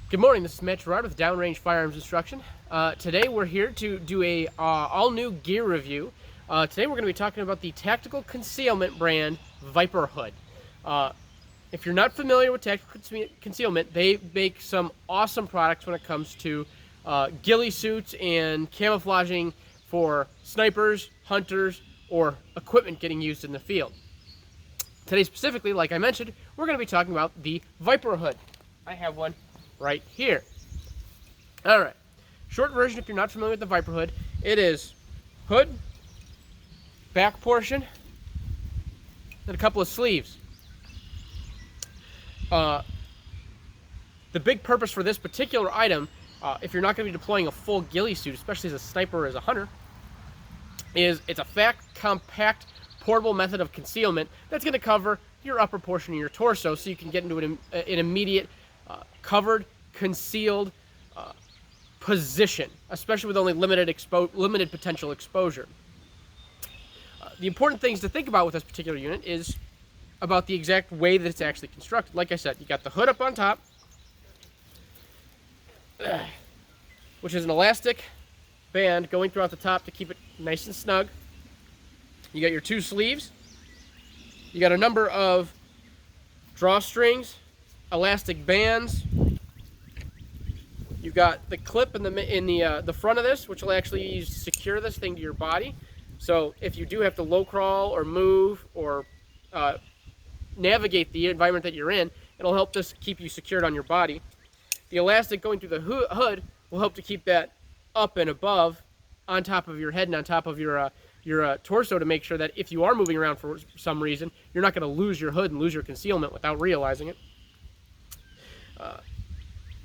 Good morning, this is Matt Gerard with Downrange Firearms Instruction. Today we're here to do a all-new gear review. Today we're going to be talking about the Tactical Concealment brand Viper Hood. If you're not familiar with Tactical Concealment, they make some awesome products when it comes to ghillie suits and camouflaging for snipers, hunters, or equipment getting used in the field. Today specifically, like I mentioned, we're going to be talking about the Viper Hood. I have one right here. All right, short version, if you're not familiar with the Viper Hood, it is hood, back portion, and a couple of sleeves. The big purpose for this particular item, if you're not going to be deploying a full ghillie suit, especially as a sniper or as a hunter, is it's a compact, portable method of concealment that's going to cover your upper portion of your torso, so you can get into an immediate covered, concealed position, especially with only limited potential exposure. The important things to think about with this particular unit is about the exact way that it's actually constructed. Like I said, you got the hood up on top, which is an elastic band going throughout the top to keep it nice and snug. You got your two sleeves. You got a number of drawstrings, elastic bands. You've got the clip in the front of this, which will actually use to secure this thing to your body. So if you do have to low crawl or move or navigate the environment that you're in, it'll help this keep you secured on your body. The elastic going through the hood will help to keep that up and above on top of your head and on top of your torso, to make sure that if you are moving around for some reason, you're not going to lose your hood and lose your concealment without realizing it.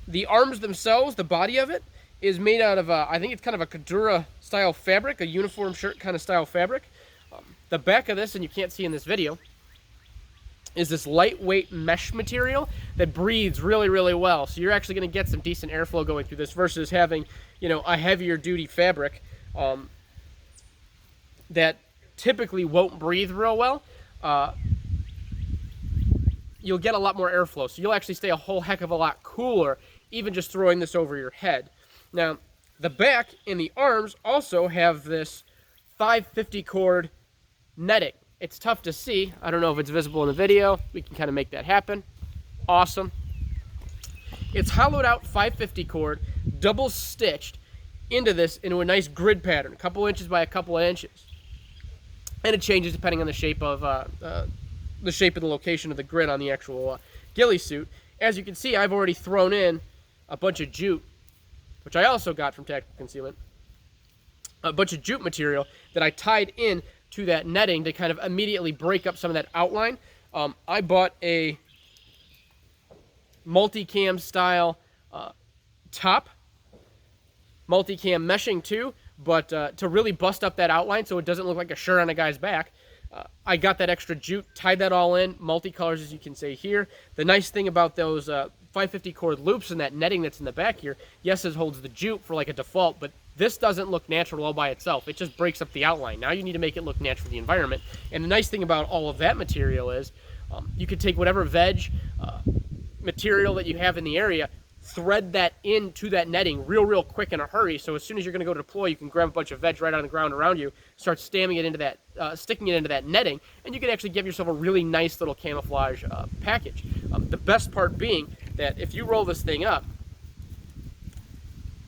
The arms themselves, the body of it, is made out of, I think it's kind of a Kadura style fabric, a uniform shirt kind of style fabric. The back of this, and you can't see in this video, is this lightweight mesh material that breathes really, really well. So you're actually going to get some decent airflow going through this versus having, a heavier duty fabric that typically won't breathe real well. You'll get a lot more airflow, so you'll actually stay a whole heck of a lot cooler, even just throwing this over your head. Now, the back and the arms also have this 550 cord netting. It's tough to see. I don't know if it's visible in the video. We can kind of make that happen. Awesome. It's hollowed out 550 cord, double stitched into a nice grid pattern, a couple inches by a couple of inches. And it changes depending on the shape of the location of the grid on the actual ghillie suit. As you can see, I've already thrown in a bunch of jute, which I also got from Tactical Concealment. A bunch of jute material that I tied in to that netting to kind of immediately break up some of that outline. I bought a multicam style top, multicam meshing too, but to really bust up that outline so it doesn't look like a shirt on a guy's back. I got that extra jute, tied that all in, multicolors as you can see here. The nice thing about those 550 cord loops and that netting that's in the back here, yes, it holds the jute for like a default, but this doesn't look natural all by itself. It just breaks up the outline. Now you need to make it look natural to the environment. And the nice thing about all of that material is you could take whatever veg material that you have in the area, thread that into that netting real quick in a hurry, so as soon as you're going to go deploy, you can grab a bunch of veg right on the ground around you, start sticking it into that netting, and you can actually give yourself a really nice little camouflage package. The best part being that if you roll this thing up,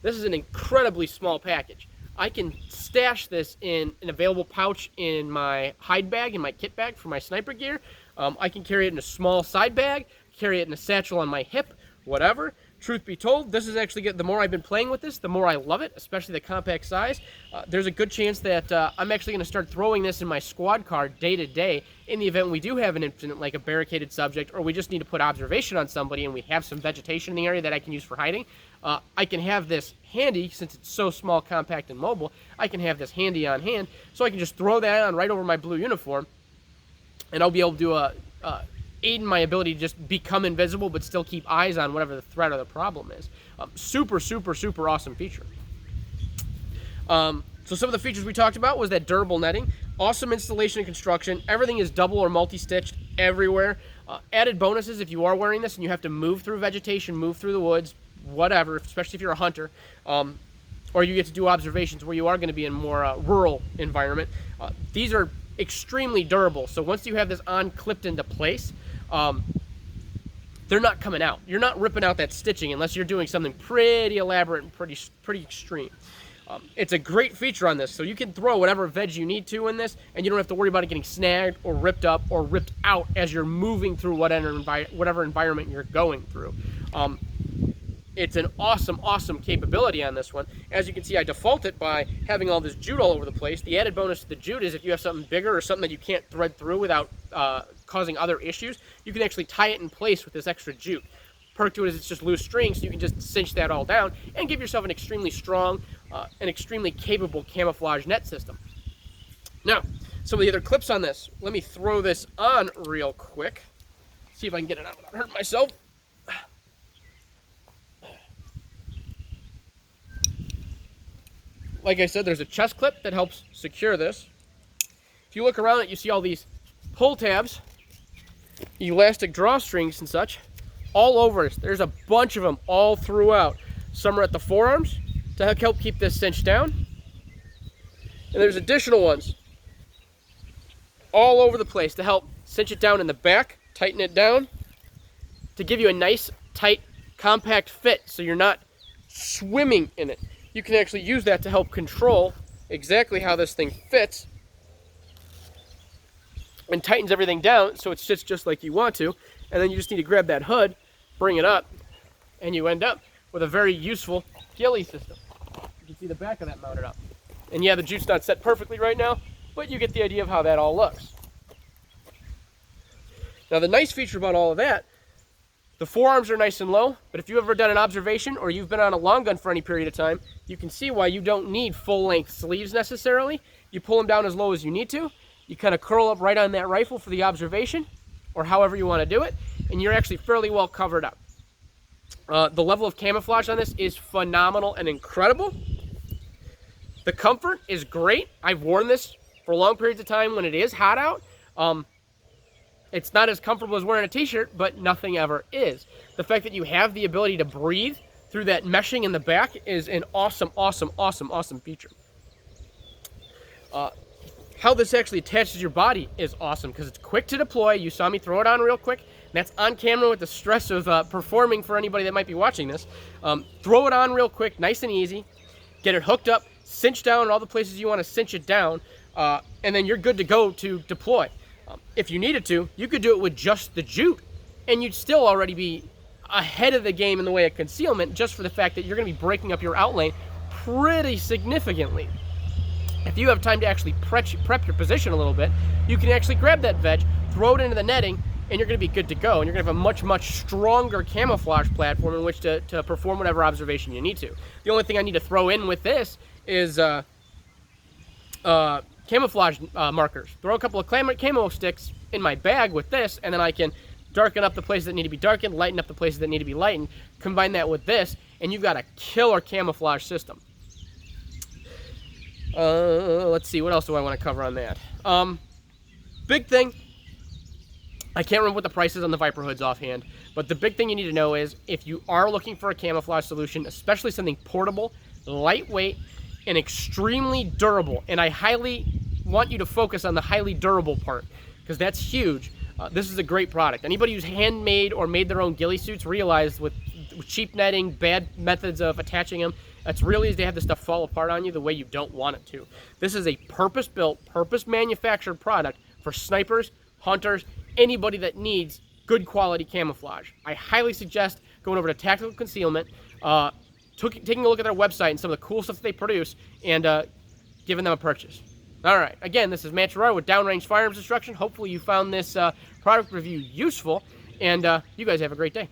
this is an incredibly small package. I can stash this in an available pouch in my hide bag, in my kit bag for my sniper gear. I can carry it in a small side bag, carry it in a satchel on my hip, whatever. Truth be told, this is actually the more I've been playing with this, the more I love it, especially the compact size. There's a good chance that I'm actually going to start throwing this in my squad car day to day in the event we do have an incident like a barricaded subject, or we just need to put observation on somebody and we have some vegetation in the area that I can use for hiding. I can have this handy, since it's so small, compact, and mobile. I can have this handy on hand, so I can just throw that on right over my blue uniform, and I'll be able to aid in my ability to just become invisible but still keep eyes on whatever the threat or the problem is. Super awesome feature. So some of the features we talked about was that durable netting, awesome installation and construction. Everything is double or multi-stitched everywhere. Added bonuses if you are wearing this and you have to move through vegetation, move through the woods, whatever, especially if you're a hunter, or you get to do observations where you are going to be in more rural environment. These are extremely durable. So once you have this on clipped into place, they're not coming out. You're not ripping out that stitching unless you're doing something pretty elaborate and pretty extreme. It's a great feature on this, so you can throw whatever veg you need to in this, and you don't have to worry about it getting snagged or ripped up or ripped out as you're moving through whatever environment you're going through. It's an awesome capability on this one. As you can see, I default it by having all this jute all over the place. The added bonus to the jute is if you have something bigger or something that you can't thread through without causing other issues, you can actually tie it in place with this extra jute. Perk to it is it's just loose string, so you can just cinch that all down and give yourself an extremely strong and extremely capable camouflage net system. Now, some of the other clips on this. Let me throw this on real quick. See if I can get it out without hurting myself. Like I said, there's a chest clip that helps secure this. If you look around it, you see all these pull tabs, elastic drawstrings and such, all over it. There's a bunch of them all throughout. Some are at the forearms to help keep this cinched down. And there's additional ones all over the place to help cinch it down in the back, tighten it down, to give you a nice, tight, compact fit so you're not swimming in it. You can actually use that to help control exactly how this thing fits and tightens everything down so it sits just like you want to. And then you just need to grab that hood, bring it up, and you end up with a very useful ghillie system. You can see the back of that mounted up. And yeah, the jute's not set perfectly right now, but you get the idea of how that all looks. Now the nice feature about all of that, the forearms are nice and low, but if you've ever done an observation or you've been on a long gun for any period of time, you can see why you don't need full-length sleeves necessarily. You pull them down as low as you need to. You kind of curl up right on that rifle for the observation, or however you want to do it, and you're actually fairly well covered up. The level of camouflage on this is phenomenal and incredible. The comfort is great. I've worn this for long periods of time when it is hot out. It's not as comfortable as wearing a t-shirt, but nothing ever is. The fact that you have the ability to breathe through that meshing in the back is an awesome feature. How this actually attaches your body is awesome because it's quick to deploy. You saw me throw it on real quick. And that's on camera with the stress of performing for anybody that might be watching this. Throw it on real quick, nice and easy. Get it hooked up, cinch down in all the places you want to cinch it down, and then you're good to go to deploy. If you needed to, you could do it with just the jute, and you'd still already be ahead of the game in the way of concealment just for the fact that you're going to be breaking up your outlane pretty significantly. If you have time to actually prep your position a little bit, you can actually grab that veg, throw it into the netting, and you're going to be good to go. And you're going to have a much stronger camouflage platform in which to perform whatever observation you need to. The only thing I need to throw in with this is camouflage markers. Throw a couple of camo sticks in my bag with this, and then I can darken up the places that need to be darkened, lighten up the places that need to be lightened, combine that with this, and you've got a killer camouflage system. Let's see, what else do I want to cover on that? Big thing, I can't remember what the price is on the Viper Hoods offhand, but the big thing you need to know is if you are looking for a camouflage solution, especially something portable, lightweight, and extremely durable, and I highly want you to focus on the highly durable part because that's huge. This is a great product. Anybody who's handmade or made their own ghillie suits realize with cheap netting, bad methods of attaching them, it's really easy to have this stuff fall apart on you the way you don't want it to. This is a purpose-built, purpose-manufactured product for snipers, hunters, anybody that needs good quality camouflage. I highly suggest going over to Tactical Concealment, taking a look at their website and some of the cool stuff that they produce, and giving them a purchase. All right, again, this is Matt Gerard with Downrange Firearms Instruction. Hopefully you found this product review useful, and you guys have a great day.